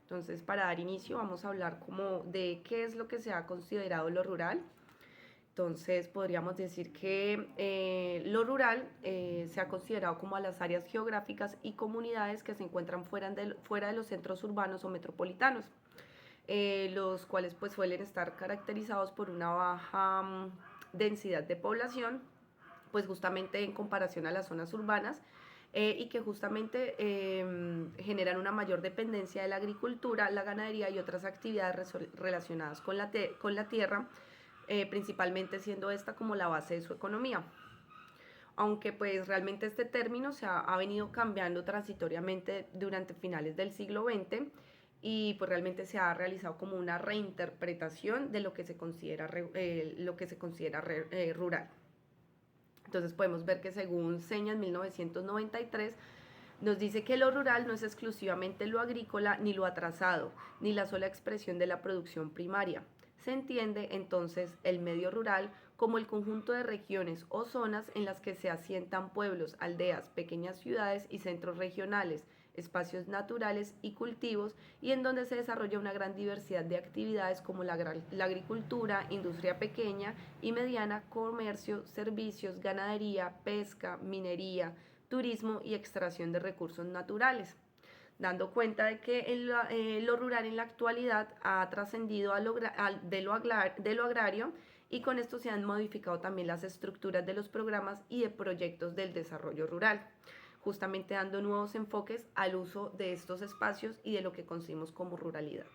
Entonces, para dar inicio, vamos a hablar como de qué es lo que se ha considerado lo rural. Entonces, podríamos decir que lo rural se ha considerado como a las áreas geográficas y comunidades que se encuentran fuera de los centros urbanos o metropolitanos, los cuales pues suelen estar caracterizados por una baja densidad de población, pues justamente en comparación a las zonas urbanas, y que justamente generan una mayor dependencia de la agricultura, la ganadería y otras actividades relacionadas con la tierra, principalmente siendo esta como la base de su economía. Aunque pues realmente este término ha venido cambiando transitoriamente durante finales del siglo XX, y pues realmente se ha realizado como una reinterpretación de lo que se considera rural. Entonces podemos ver que según Seña en 1993 nos dice que lo rural no es exclusivamente lo agrícola ni lo atrasado, ni la sola expresión de la producción primaria. Se entiende entonces el medio rural como el conjunto de regiones o zonas en las que se asientan pueblos, aldeas, pequeñas ciudades y centros regionales, espacios naturales y cultivos, y en donde se desarrolla una gran diversidad de actividades como la agricultura, industria pequeña y mediana, comercio, servicios, ganadería, pesca, minería, turismo y extracción de recursos naturales, dando cuenta de que lo rural en la actualidad ha trascendido de lo agrario, y con esto se han modificado también las estructuras de los programas y de proyectos del desarrollo rural, justamente dando nuevos enfoques al uso de estos espacios y de lo que concebimos como ruralidad.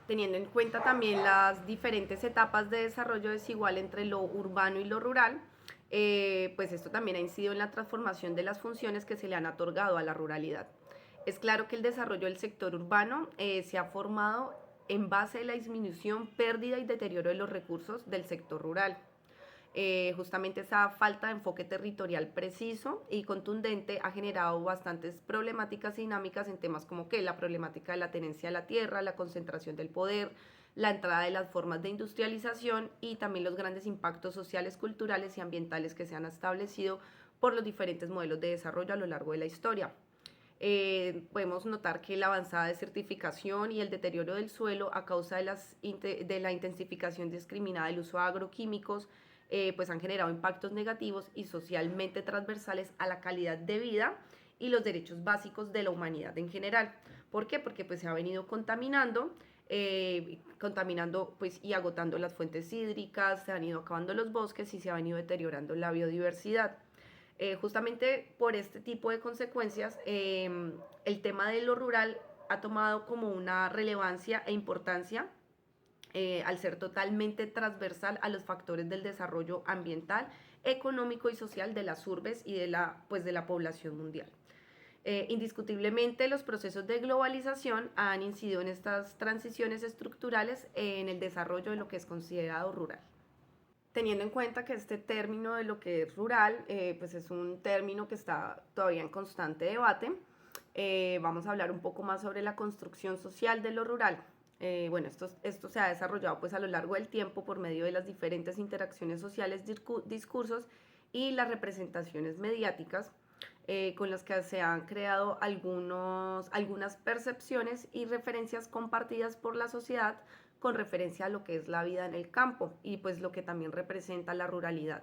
Teniendo en cuenta también las diferentes etapas de desarrollo desigual entre lo urbano y lo rural, pues esto también ha incidido en la transformación de las funciones que se le han otorgado a la ruralidad. Es claro que el desarrollo del sector urbano se ha formado en base a la disminución, pérdida y deterioro de los recursos del sector rural. Justamente esa falta de enfoque territorial preciso y contundente ha generado bastantes problemáticas y dinámicas en temas como que la problemática de la tenencia de la tierra, la concentración del poder, la entrada de las formas de industrialización y también los grandes impactos sociales, culturales y ambientales que se han establecido por los diferentes modelos de desarrollo a lo largo de la historia. Podemos notar que la avanzada desertificación y el deterioro del suelo a causa de la intensificación discriminada del uso de agroquímicos, pues han generado impactos negativos y socialmente transversales a la calidad de vida y los derechos básicos de la humanidad en general. ¿Por qué? Porque pues se ha venido contaminando pues, y agotando las fuentes hídricas, se han ido acabando los bosques y se ha venido deteriorando la biodiversidad. Justamente por este tipo de consecuencias, el tema de lo rural ha tomado como una relevancia e importancia, al ser totalmente transversal a los factores del desarrollo ambiental, económico y social de las urbes y de la población mundial. Indiscutiblemente, los procesos de globalización han incidido en estas transiciones estructurales en el desarrollo de lo que es considerado rural. Teniendo en cuenta que este término de lo que es rural, pues es un término que está todavía en constante debate, vamos a hablar un poco más sobre la construcción social de lo rural. Bueno, esto se ha desarrollado pues a lo largo del tiempo por medio de las diferentes interacciones sociales, discursos y las representaciones mediáticas, con las que se han creado algunas percepciones y referencias compartidas por la sociedad con referencia a lo que es la vida en el campo y pues lo que también representa la ruralidad.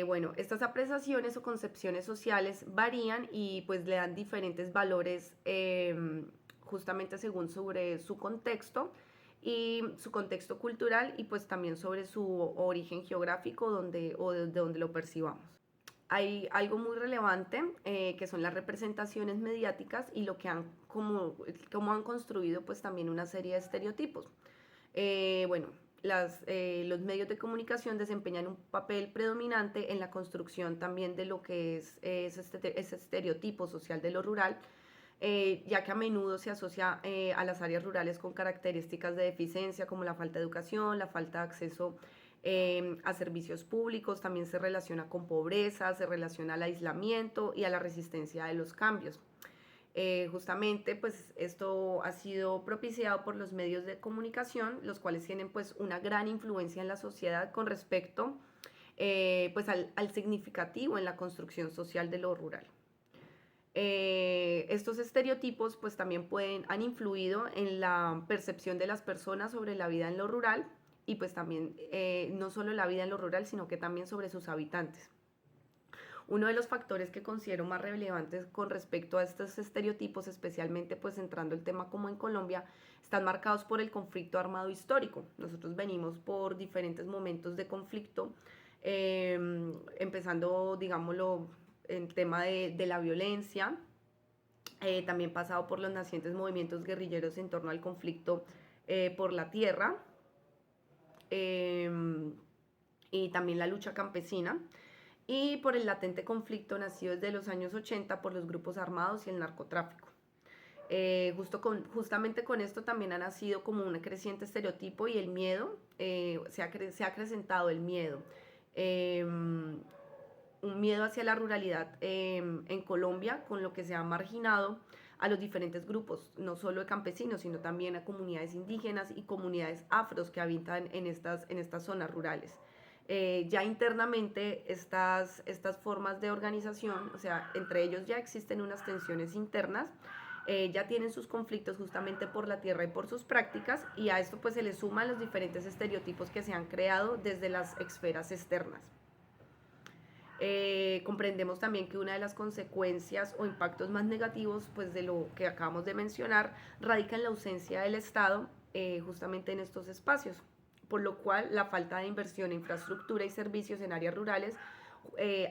Bueno, estas apreciaciones o concepciones sociales varían y pues le dan diferentes valores, justamente según sobre su contexto y su contexto cultural, y pues también sobre su origen geográfico o de donde lo percibamos. Hay algo muy relevante, que son las representaciones mediáticas y cómo han construido pues también una serie de estereotipos. Bueno, los medios de comunicación desempeñan un papel predominante en la construcción también de lo que es ese estereotipo social de lo rural, ya que a menudo se asocia a las áreas rurales con características de deficiencia como la falta de educación, la falta de acceso a servicios públicos, también se relaciona con pobreza, se relaciona al aislamiento y a la resistencia de los cambios. Justamente pues esto ha sido propiciado por los medios de comunicación, los cuales tienen pues una gran influencia en la sociedad con respecto pues al significativo en la construcción social de lo rural. Estos estereotipos pues también han influido en la percepción de las personas sobre la vida en lo rural y pues también no solo la vida en lo rural, sino que también sobre sus habitantes. Uno de los factores que considero más relevantes con respecto a estos estereotipos, especialmente pues entrando el tema como en Colombia, están marcados por el conflicto armado histórico. Nosotros venimos por diferentes momentos de conflicto, empezando, digámoslo, el tema de la violencia, también pasado por los nacientes movimientos guerrilleros en torno al conflicto por la tierra, y también la lucha campesina, y por el latente conflicto nacido desde los años 80 por los grupos armados y el narcotráfico. Justamente con esto también ha nacido como un creciente estereotipo y el miedo, se ha acrecentado el miedo. Un miedo hacia la ruralidad en Colombia, con lo que se ha marginado a los diferentes grupos, no solo de campesinos, sino también a comunidades indígenas y comunidades afros que habitan en estas zonas rurales. Ya internamente estas formas de organización, o sea, entre ellos ya existen unas tensiones internas, ya tienen sus conflictos justamente por la tierra y por sus prácticas, y a esto pues se le suman los diferentes estereotipos que se han creado desde las esferas externas. Comprendemos también que una de las consecuencias o impactos más negativos pues, de lo que acabamos de mencionar radica en la ausencia del Estado justamente en estos espacios, por lo cual la falta de inversión en infraestructura y servicios en áreas rurales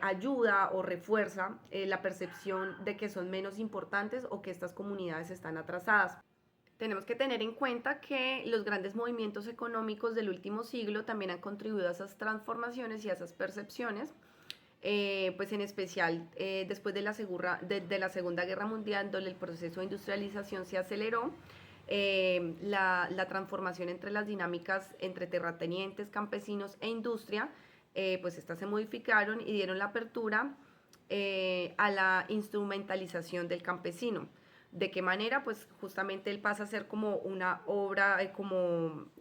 ayuda o refuerza la percepción de que son menos importantes o que estas comunidades están atrasadas. Tenemos que tener en cuenta que los grandes movimientos económicos del último siglo también han contribuido a esas transformaciones y a esas percepciones. Pues en especial después de la Segunda Guerra Mundial, donde el proceso de industrialización se aceleró, la transformación entre las dinámicas entre terratenientes, campesinos e industria, pues estas se modificaron y dieron la apertura a la instrumentalización del campesino. ¿De qué manera? Pues justamente él pasa a ser como una obra,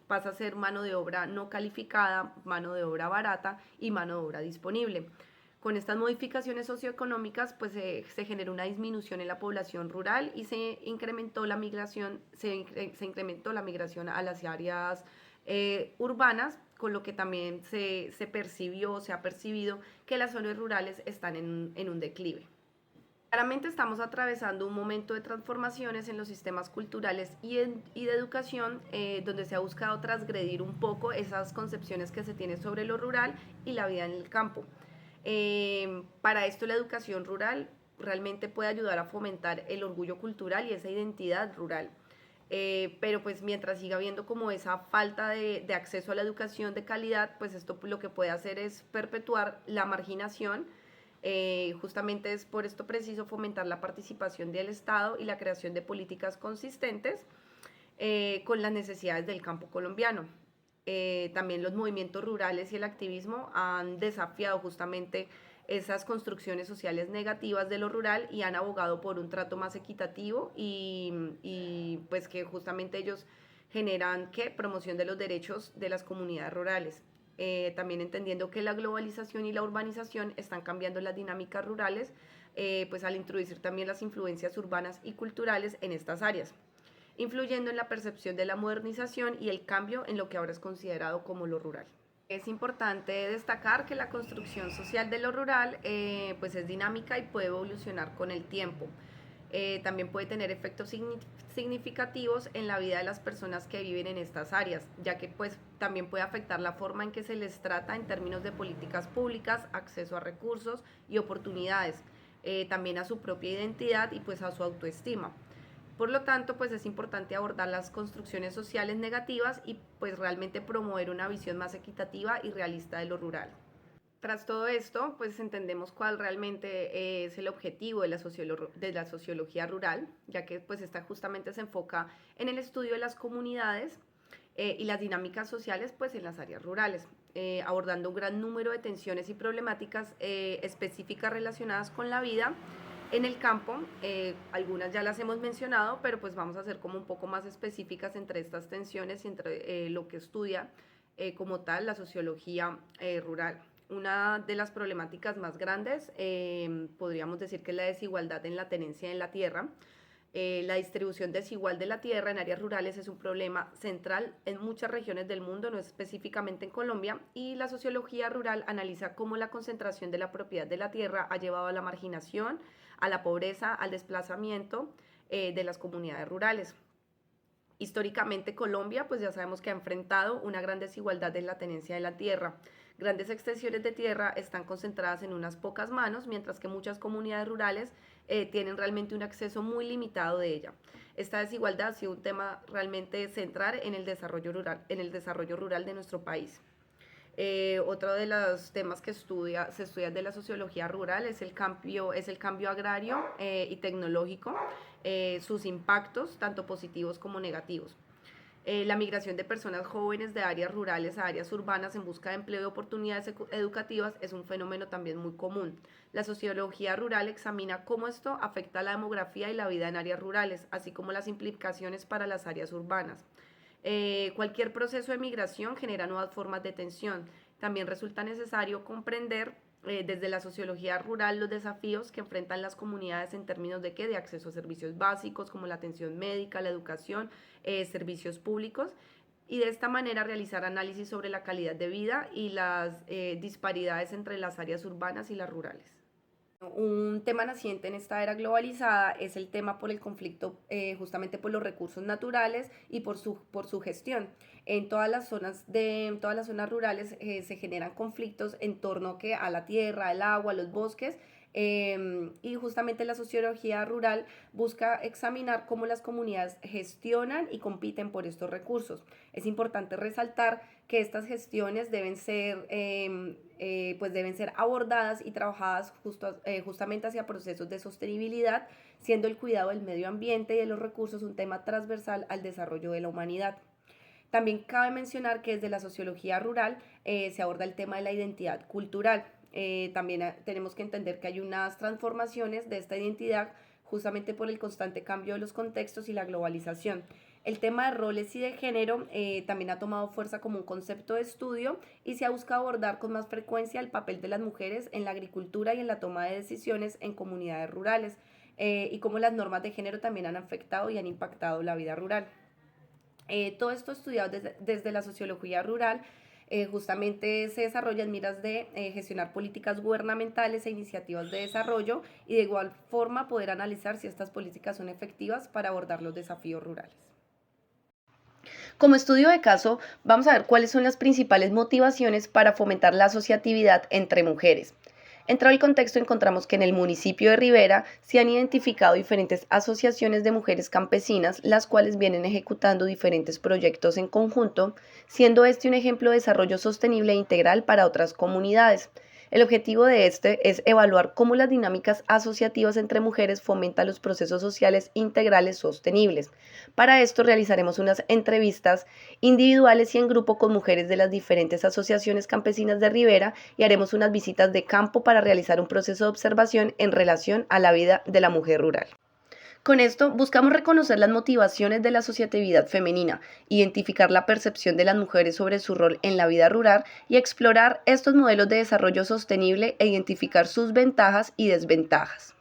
pasa a ser mano de obra no calificada, mano de obra barata y mano de obra disponible. Con estas modificaciones socioeconómicas, pues se generó una disminución en la población rural y se incrementó la migración, se incrementó la migración a las áreas urbanas, con lo que también se ha percibido que las zonas rurales están en un declive. Claramente estamos atravesando un momento de transformaciones en los sistemas culturales y de educación, donde se ha buscado transgredir un poco esas concepciones que se tienen sobre lo rural y la vida en el campo. Para esto la educación rural realmente puede ayudar a fomentar el orgullo cultural y esa identidad rural. Pero pues mientras siga habiendo como esa falta de acceso a la educación de calidad, pues esto lo que puede hacer es perpetuar la marginación. Justamente es por esto preciso fomentar la participación del Estado y la creación de políticas consistentes con las necesidades del campo colombiano. También los movimientos rurales y el activismo han desafiado justamente esas construcciones sociales negativas de lo rural y han abogado por un trato más equitativo y pues que justamente ellos generan promoción de los derechos de las comunidades rurales. También entendiendo que la globalización y la urbanización están cambiando las dinámicas rurales, pues al introducir también las influencias urbanas y culturales en estas áreas, influyendo en la percepción de la modernización y el cambio en lo que ahora es considerado como lo rural. Es importante destacar que la construcción social de lo rural pues es dinámica y puede evolucionar con el tiempo. También puede tener efectos significativos en la vida de las personas que viven en estas áreas, ya que pues también puede afectar la forma en que se les trata en términos de políticas públicas, acceso a recursos y oportunidades, también a su propia identidad y pues a su autoestima. Por lo tanto, pues es importante abordar las construcciones sociales negativas y pues realmente promover una visión más equitativa y realista de lo rural. Tras todo esto, pues entendemos cuál realmente es el objetivo de la sociología rural, ya que pues esta justamente se enfoca en el estudio de las comunidades y las dinámicas sociales pues en las áreas rurales, abordando un gran número de tensiones y problemáticas específicas relacionadas con la vida en el campo. Algunas ya las hemos mencionado, pero pues vamos a hacer como un poco más específicas entre estas tensiones y entre lo que estudia como tal la sociología rural. Una de las problemáticas más grandes, podríamos decir que es la desigualdad en la tenencia en la tierra. La distribución desigual de la tierra en áreas rurales es un problema central en muchas regiones del mundo, no específicamente en Colombia, y la sociología rural analiza cómo la concentración de la propiedad de la tierra ha llevado a la marginación, a la pobreza, al desplazamiento de las comunidades rurales. Históricamente Colombia, pues ya sabemos que ha enfrentado una gran desigualdad en la tenencia de la tierra. Grandes extensiones de tierra están concentradas en unas pocas manos, mientras que muchas comunidades rurales tienen realmente un acceso muy limitado de ella. Esta desigualdad ha sido un tema realmente central en el desarrollo rural de nuestro país. Otro de los temas que se estudia de la sociología rural es el cambio agrario y tecnológico, sus impactos, tanto positivos como negativos. La migración de personas jóvenes de áreas rurales a áreas urbanas en busca de empleo y oportunidades educativas es un fenómeno también muy común. La sociología rural examina cómo esto afecta a la demografía y la vida en áreas rurales, así como las implicaciones para las áreas urbanas. Cualquier proceso de migración genera nuevas formas de tensión. También resulta necesario comprender desde la sociología rural los desafíos que enfrentan las comunidades en términos de qué, de acceso a servicios básicos como la atención médica, la educación, servicios públicos, y de esta manera realizar análisis sobre la calidad de vida y las disparidades entre las áreas urbanas y las rurales. Un tema naciente en esta era globalizada es el tema por el conflicto, justamente por los recursos naturales y por su gestión. En todas las zonas rurales se generan conflictos en torno a la tierra, el agua, los bosques, y justamente la sociología rural busca examinar cómo las comunidades gestionan y compiten por estos recursos. Es importante resaltar que estas gestiones deben ser abordadas y trabajadas justamente hacia procesos de sostenibilidad, siendo el cuidado del medio ambiente y de los recursos un tema transversal al desarrollo de la humanidad. También cabe mencionar que desde la sociología rural se aborda el tema de la identidad cultural. También tenemos que entender que hay unas transformaciones de esta identidad justamente por el constante cambio de los contextos y la globalización. El tema de roles y de género también ha tomado fuerza como un concepto de estudio y se ha buscado abordar con más frecuencia el papel de las mujeres en la agricultura y en la toma de decisiones en comunidades rurales, y cómo las normas de género también han afectado y han impactado la vida rural. Todo esto estudiado desde la sociología rural justamente se desarrolla en miras de gestionar políticas gubernamentales e iniciativas de desarrollo y de igual forma poder analizar si estas políticas son efectivas para abordar los desafíos rurales. Como estudio de caso, vamos a ver cuáles son las principales motivaciones para fomentar la asociatividad entre mujeres. Entrado el contexto, encontramos que en el municipio de Rivera se han identificado diferentes asociaciones de mujeres campesinas, las cuales vienen ejecutando diferentes proyectos en conjunto, siendo este un ejemplo de desarrollo sostenible e integral para otras comunidades. El objetivo de este es evaluar cómo las dinámicas asociativas entre mujeres fomentan los procesos sociales integrales sostenibles. Para esto realizaremos unas entrevistas individuales y en grupo con mujeres de las diferentes asociaciones campesinas de Rivera y haremos unas visitas de campo para realizar un proceso de observación en relación a la vida de la mujer rural. Con esto buscamos reconocer las motivaciones de la asociatividad femenina, identificar la percepción de las mujeres sobre su rol en la vida rural y explorar estos modelos de desarrollo sostenible e identificar sus ventajas y desventajas.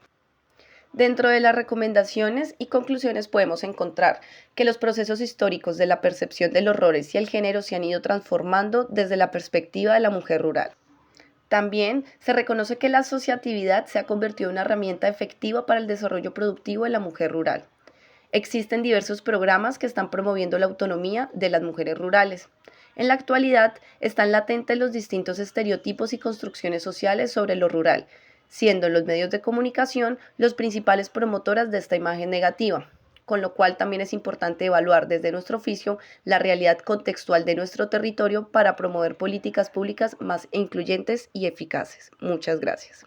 Dentro de las recomendaciones y conclusiones podemos encontrar que los procesos históricos de la percepción de los roles y el género se han ido transformando desde la perspectiva de la mujer rural. También se reconoce que la asociatividad se ha convertido en una herramienta efectiva para el desarrollo productivo de la mujer rural. Existen diversos programas que están promoviendo la autonomía de las mujeres rurales. En la actualidad están latentes los distintos estereotipos y construcciones sociales sobre lo rural, siendo los medios de comunicación los principales promotoras de esta imagen negativa, con lo cual también es importante evaluar desde nuestro oficio la realidad contextual de nuestro territorio para promover políticas públicas más incluyentes y eficaces. Muchas gracias.